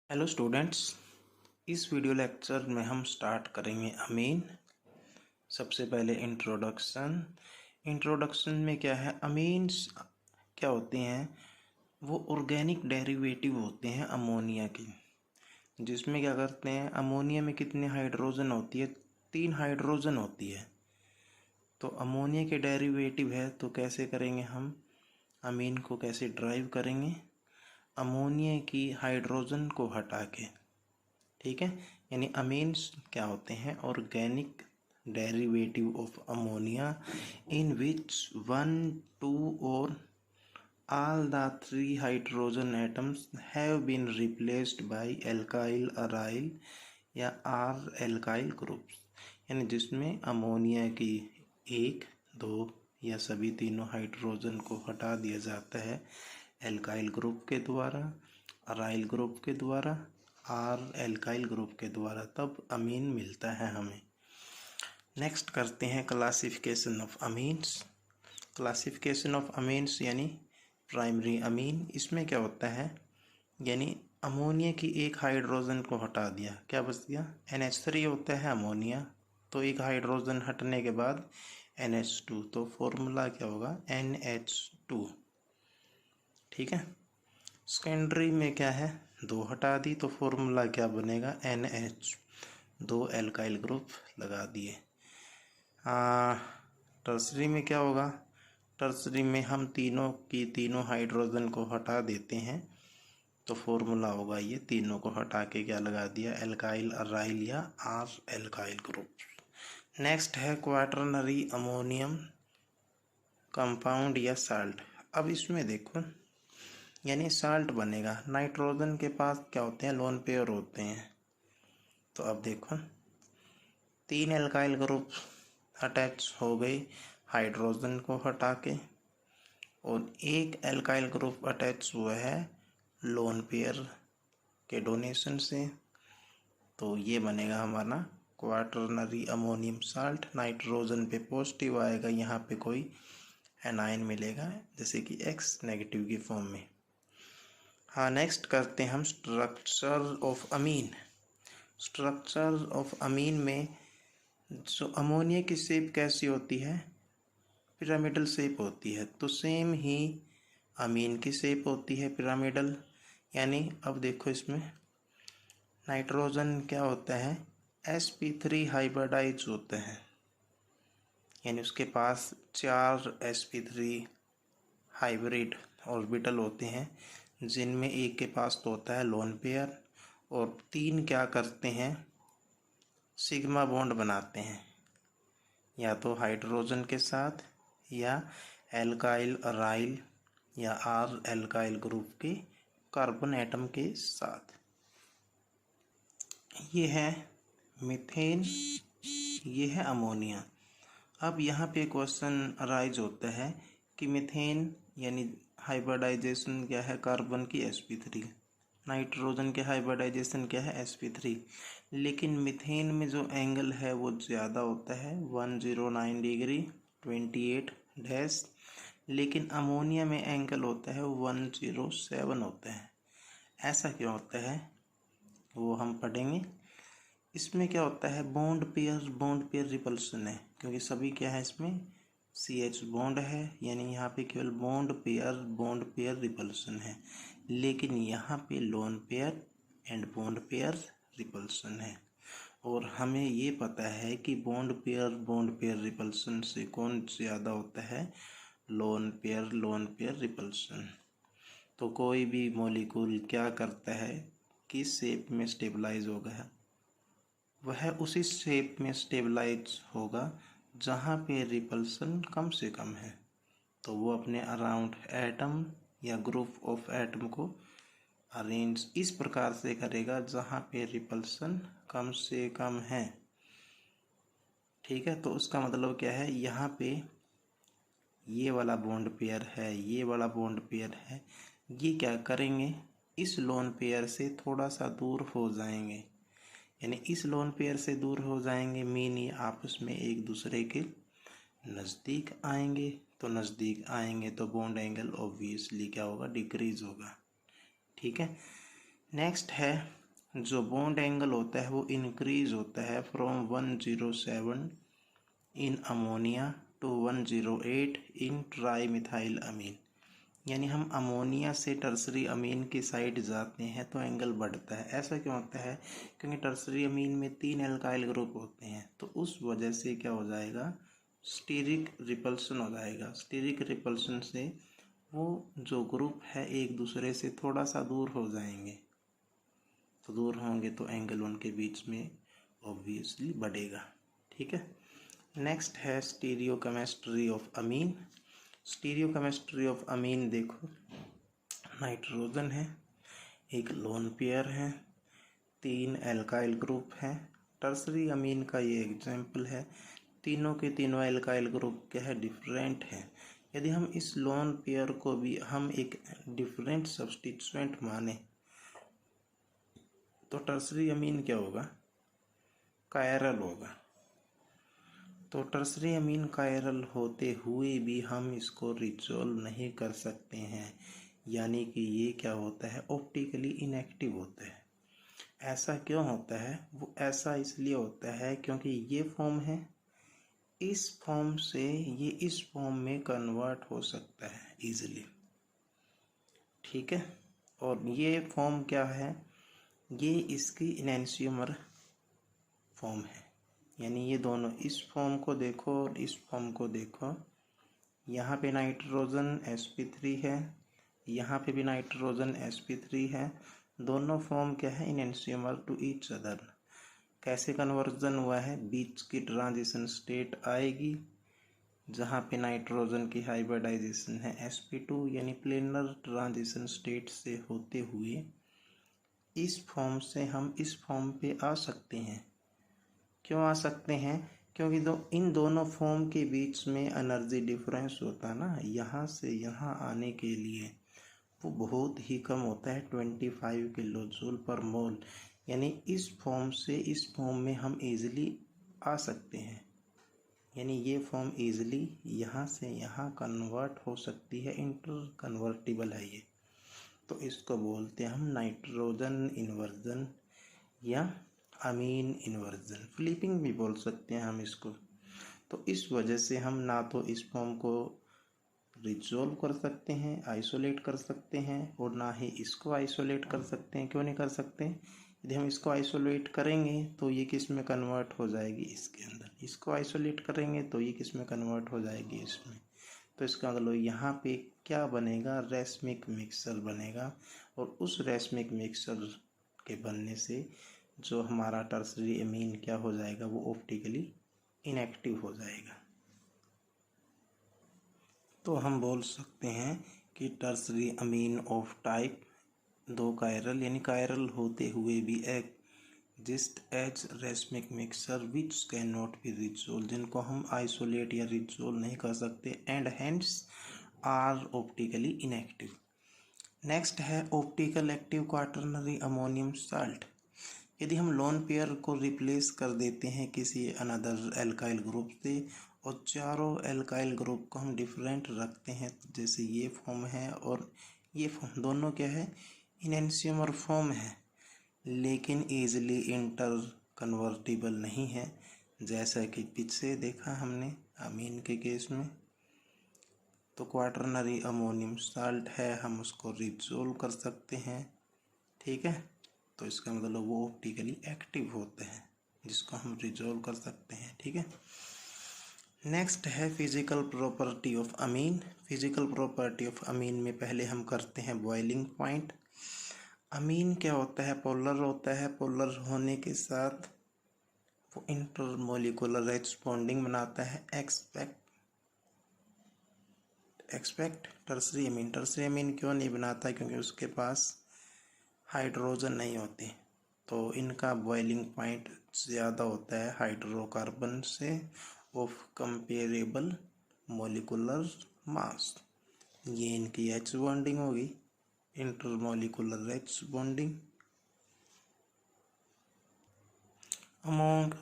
Hello students, इस video lecture में हम स्टार्ट करेंगे अमीन। सबसे पहले इंट्रोडक्शन में क्या है, अमीन्स क्या होते हैं? वो ऑर्गेनिक डेरिवेटिव होते हैं अमोनिया के, जिसमें क्या करते हैं, अमोनिया में कितने हाइड्रोजन होती है? 3 हाइड्रोजन होती है। तो अमोनिया के डेरिवेटिव है, तो कैसे करेंगे हम अमीन को, कैसे ड्राइव करेंगे? अमोनिया की हाइड्रोजन को हटा के, ठीक है। यानी अमीन्स क्या होते हैं? ऑर्गेनिक डेरिवेटिव ऑफ अमोनिया इन विच 1, 2 और all the 3 hydrogen atoms have been replaced by alkyl aryl या R alkyl groups। यानी जिसमें अमोनिया की 1, 2 या सभी तीनों हाइड्रोजन को हटा दिया जाता है एल्काइल ग्रुप के द्वारा, अराइल ग्रुप के द्वारा, आर एल्काइल ग्रुप के द्वारा, तब अमीन मिलता है हमें। नेक्स्ट करते हैं classification of amines. Classification of amines यानी प्राइमरी अमीन। इसमें क्या होता है, यानी अमोनिया की एक हाइड्रोजन को हटा दिया, क्या बच गया? NH3 होता है अमोनिया, तो एक हाइड्रोजन हटने के बाद NH2, तो फॉर्मूला क्या होगा? NH2, ठीक है। सेकेंडरी में क्या है, 2 हटा दी, तो फॉर्मूला क्या बनेगा? NH, 2 एल्काइल ग्रुप लगा दिए। टर्सरी में क्या होगा? टर्सरी में हम तीनों की तीनों हाइड्रोजन को हटा देते हैं, तो फॉर्मूला होगा ये, तीनों को हटा के क्या लगा दिया? एल्काइल अराइल या आर एल्काइल ग्रुप। नेक्स्ट है क्वाटरनरी अमोनियम कंपाउंड या साल्ट। अब इसमें देखो, यानी साल्ट बनेगा, नाइट्रोजन के पास क्या होते हैं? लोन पेयर होते हैं। तो अब देखो, 3 एल्काइल ग्रुप अटैच हो गए हाइड्रोजन को हटा के, और एक एल्काइल ग्रुप अटैच हुआ है लोन पेयर के डोनेशन से, तो ये बनेगा हमारा क्वाटरनरी अमोनियम साल्ट। नाइट्रोजन पे पॉजिटिव आएगा, यहाँ पे कोई एनाइन मिलेगा, जैसे कि X नेगेटिव की फॉर्म में। हाँ, नेक्स्ट करते हैं हम structure of amine. Structure of amine में जो अमोनिया की शेप कैसी होती है? पिरामिडल शेप होती है, तो सेम ही अमीन की शेप होती है पिरामिडल। यानी अब देखो, इसमें नाइट्रोजन क्या होता है? sp3 हाइब्रिडाइज होता है, यानी उसके पास 4 sp3 हाइब्रिड ऑर्बिटल होते हैं, जिनमें एक के पास तो होता है लोन पेयर, और 3 क्या करते हैं? सिग्मा बॉन्ड बनाते हैं, या तो हाइड्रोजन के साथ या एल्काइल अराइल या आर एल्काइल ग्रुप के कार्बन एटम के साथ। ये है मीथेन, ये है अमोनिया। अब यहाँ पे क्वेश्चन अराइज होता है कि मीथेन यानी हाइब्रिडाइजेशन क्या है? कार्बन की sp3, नाइट्रोजन के हाइब्रिडाइजेशन क्या है? sp3। लेकिन मीथेन में जो एंगल है वो ज़्यादा होता है, 109 डिग्री 28 डैश, लेकिन अमोनिया में एंगल होता है 107 होता है। ऐसा क्यों होता है, वो हम पढ़ेंगे। इसमें क्या होता है? बॉन्ड पेयर रिपल्सन है, क्योंकि सभी क्या है इसमें? CH बॉन्ड है, यानी यहाँ पे केवल बॉन्ड पेयर रिपल्सन है, लेकिन यहाँ पे lone pair and bond pair repulsion है। और हमें ये पता है कि बॉन्ड पेयर रिपल्सन से कौन ज़्यादा होता है? Lone pair repulsion. तो कोई भी मॉलिक्यूल क्या करता है, किस शेप में स्टेबलाइज होगा? वह उसी शेप में स्टेबलाइज होगा जहाँ पे रिपल्सन कम से कम है, तो वो अपने अराउंड एटम या ग्रुप ऑफ एटम को अरेंज इस प्रकार से करेगा जहाँ पे रिपल्सन कम से कम है, ठीक है। तो उसका मतलब क्या है, यहाँ पे ये वाला बॉन्ड पेयर है, ये वाला बॉन्ड पेयर है, ये क्या करेंगे? इस लोन पेयर से थोड़ा सा दूर हो जाएंगे, यानी इस लोन पेयर से दूर हो जाएंगे, मीन ये आपस में एक दूसरे के नज़दीक आएंगे। तो नज़दीक आएंगे तो बॉन्ड एंगल ऑब्वियसली क्या होगा? डिक्रीज होगा, ठीक है। नेक्स्ट है जो बॉन्ड एंगल होता है वो इंक्रीज होता है from 107 in ammonia to 108 in trimethylamine. यानी हम अमोनिया से टर्सरी अमीन की साइड जाते हैं तो एंगल बढ़ता है। ऐसा क्यों होता है? क्योंकि टर्सरी अमीन में 3 एल्काइल ग्रुप होते हैं, तो उस वजह से क्या हो जाएगा, स्टीरिक रिपल्सन हो जाएगा। स्टीरिक रिपल्सन से वो जो ग्रुप है एक दूसरे से थोड़ा सा दूर हो जाएंगे, तो दूर होंगे तो एंगल उनके बीच में ऑब्वियसली बढ़ेगा। ठीक है। नेक्स्ट है stereochemistry of amine. Stereochemistry of amine देखो, नाइट्रोजन है, एक लोन पेयर है, 3 एल्काइल ग्रुप हैं। टर्सरी अमीन का ये एग्जाम्पल है। तीनों के तीनों एल्काइल ग्रुप क्या है, डिफरेंट है। यदि हम इस लोन पेयर को भी हम एक डिफरेंट सब्स्टिट्यूएंट माने तो टर्सरी अमीन क्या होगा, कायरल होगा। तो टर्सरी अमीन कायरल होते हुए भी हम इसको रिजॉल्व नहीं कर सकते हैं, यानी कि ये क्या होता है, ऑप्टिकली इनएक्टिव होता है। ऐसा क्यों होता है? वो ऐसा इसलिए होता है क्योंकि ये फॉर्म है, इस फॉर्म से ये इस फॉर्म में कन्वर्ट हो सकता है इजीली। ठीक है। और ये फॉर्म क्या है, ये इसकी इनेंशियोमर फॉर्म है। यानी ये दोनों, इस फॉर्म को देखो और इस फॉर्म को देखो, यहाँ पे नाइट्रोजन sp3 है, यहाँ पे भी नाइट्रोजन sp3 है। दोनों फॉर्म क्या है, इनेंशियोमर टू ईच अदर। कैसे कन्वर्जन हुआ है, बीच की ट्रांजिशन स्टेट आएगी जहाँ पे नाइट्रोजन की हाइब्रिडाइजेशन है sp2, यानी प्लेनर ट्रांजिशन स्टेट से होते हुए इस फॉर्म से हम इस फॉर्म पे आ सकते हैं। क्यों आ सकते हैं? क्योंकि इन दोनों फॉर्म के बीच में एनर्जी डिफरेंस होता है ना, यहाँ से यहाँ आने के लिए वो बहुत ही कम होता है, 25 किलो जूल पर मोल। यानी इस फॉर्म से इस फॉर्म में हम इजीली आ सकते हैं, यानी ये फॉर्म इजीली यहाँ से यहाँ कन्वर्ट हो सकती है, इंटर कन्वर्टिबल है ये। तो इसको बोलते हैं हम नाइट्रोजन इन्वर्जन या अमीन इन्वर्जन, फ्लिपिंग भी बोल सकते हैं हम इसको। तो इस वजह से हम ना तो इस फॉर्म को रिजोल्व कर सकते हैं, आइसोलेट कर सकते हैं, और ना ही इसको आइसोलेट कर सकते हैं। क्यों नहीं कर सकते? यदि हम इसको आइसोलेट करेंगे तो ये किस में कन्वर्ट हो जाएगी, इसके अंदर। इसको आइसोलेट करेंगे तो ये किस में कन्वर्ट हो जाएगी, इसमें। तो इसका मतलब यहाँ पे क्या बनेगा, रेसमिक मिक्सर बनेगा, और उस रेसमिक मिक्सर के बनने से जो हमारा टर्सरी अमीन क्या हो जाएगा, वो ऑप्टिकली इनएक्टिव हो जाएगा। तो हम बोल सकते हैं कि tertiary amine of type 2 chiral, यानी कायरल होते हुए भी exist as racemic mixer which can not be resolve, जिनको हम आइसोलेट या रिजोल्व नहीं कर सकते, and hence are optically inactive. Next है optical active quaternary ammonium salt. यदि हम लोन पेयर को रिप्लेस कर देते हैं किसी अनदर एल्काइल ग्रुप से और चारों एल्काइल ग्रुप को हम डिफरेंट रखते हैं, जैसे ये फॉर्म है और ये फॉर्म, दोनों क्या है, इनेंशियोमर फॉर्म है, लेकिन ईजिली इंटर कन्वर्टिबल नहीं है, जैसा कि पीछे देखा हमने अमीन के केस में। तो क्वाटरनरी अमोनियम साल्ट है, हम उसको रिजोल्व कर सकते हैं। ठीक है। तो इसका मतलब वो ऑप्टिकली एक्टिव होते हैं, जिसको हम रिजोल्व कर सकते हैं। ठीक है। नेक्स्ट है physical property of amine. Physical property of amine में पहले हम करते हैं बॉइलिंग पॉइंट। अमीन क्या होता है, पोलर होता है। पोलर होने के साथ वो इंटरमोलिकुलर एच बॉन्डिंग बनाता है। एक्सपेक्ट टर्सरी अमीन। टर्सरी अमीन क्यों नहीं बनाता? क्योंकि उसके पास हाइड्रोजन नहीं होते, तो इनका बॉइलिंग पॉइंट ज़्यादा होता है हाइड्रोकार्बन से ऑफ कंपेरेबल मोलिकुलर मास। ये इनकी एच बॉन्डिंग होगी, intermolecular H bonding. Among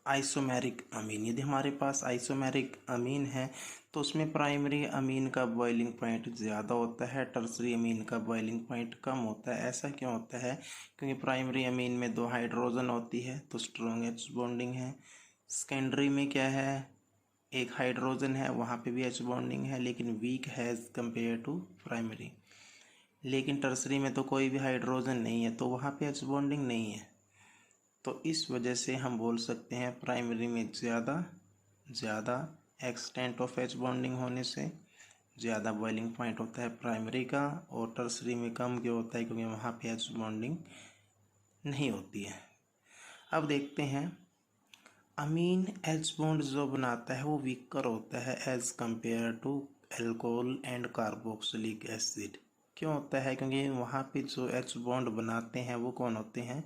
isomeric amine, यदि हमारे पास आइसोमेरिक अमीन है तो उसमें प्राइमरी अमीन का बॉइलिंग पॉइंट ज़्यादा होता है, टर्सरी अमीन का बॉइलिंग पॉइंट कम होता है। ऐसा क्यों होता है? क्योंकि प्राइमरी अमीन में 2 हाइड्रोजन होती है तो स्ट्रॉन्ग एच बॉन्डिंग है। सेकेंडरी में क्या है, एक हाइड्रोजन है, वहाँ पे भी एच बॉन्डिंग है लेकिन वीक है एज कम्पेयर टू प्राइमरी। लेकिन टर्सरी में तो कोई भी हाइड्रोजन नहीं है तो वहाँ पे एच बॉन्डिंग नहीं है। तो इस वजह से हम बोल सकते हैं प्राइमरी में ज़्यादा एक्सटेंट ऑफ एच बॉन्डिंग होने से ज़्यादा बॉइलिंग पॉइंट होता है प्राइमरी का, और टर्सरी में कम क्यों होता है? क्योंकि वहाँ पे एच बॉन्डिंग नहीं होती है। अब देखते हैं अमीन एच बॉन्ड जो बनाता है वो वीकर होता है as compare to alcohol and carboxylic acid. क्यों होता है? क्योंकि वहाँ पे जो एच बॉन्ड बनाते हैं वो कौन होते हैं?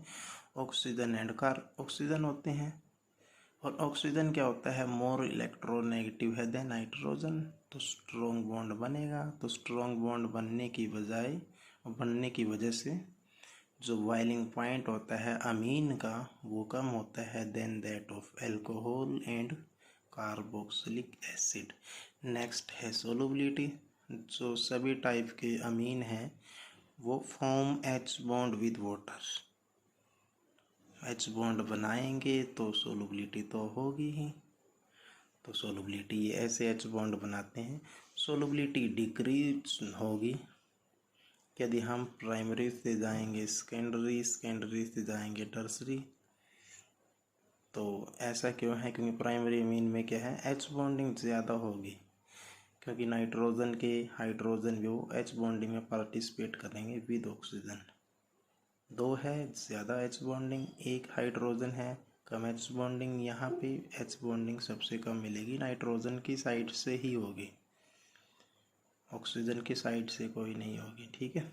ऑक्सीजन एंड ऑक्सीजन होते हैं। और ऑक्सीजन क्या होता है? मोर इलेक्ट्रोनेगेटिव है देन नाइट्रोजन, तो स्ट्रॉन्ग बॉन्ड बनेगा। तो स्ट्रॉन्ग बॉन्ड बनने की वजह से जो बॉइलिंग पॉइंट होता है अमीन का वो कम होता है than that of alcohol and carboxylic acid. Next है सोलुबिलिटी। जो सभी टाइप के अमीन हैं वो form H bond with water, H bond बनाएंगे तो सोलुबिलिटी तो होगी ही। तो सोलुबिलिटी ये ऐसे एच बॉन्ड बनाते हैं। सोलुबिलिटी डिक्रीज होगी यदि हम प्राइमरी से जाएंगे सेकेंडरी, सेकेंडरी से जाएंगे टर्सरी। तो ऐसा क्यों है? क्योंकि प्राइमरी अमीन में क्या है, एच बॉन्डिंग ज़्यादा होगी, क्योंकि नाइट्रोजन के हाइड्रोजन भी वो एच बॉन्डिंग में पार्टिसिपेट करेंगे विद ऑक्सीजन। 2 है ज़्यादा एच बॉन्डिंग, एक हाइड्रोजन है कम एच बॉन्डिंग। यहाँ पे एच बॉन्डिंग सबसे कम मिलेगी, नाइट्रोजन की साइड से ही होगी, ऑक्सीजन की साइड से कोई नहीं होगी। ठीक है।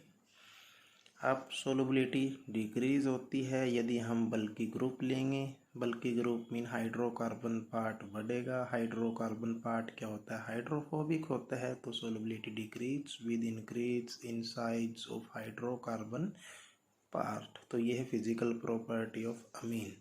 अब सोलुबिलिटी डिक्रीज होती है यदि हम बल्कि ग्रुप लेंगे। बल्कि ग्रुप मीन हाइड्रोकार्बन पार्ट बढ़ेगा। हाइड्रोकार्बन पार्ट क्या होता है? हाइड्रोफोबिक होता है। तो solubility decrease with increase in size of hydrocarbon part. तो ये है फिजिकल प्रॉपर्टी ऑफ अमीन।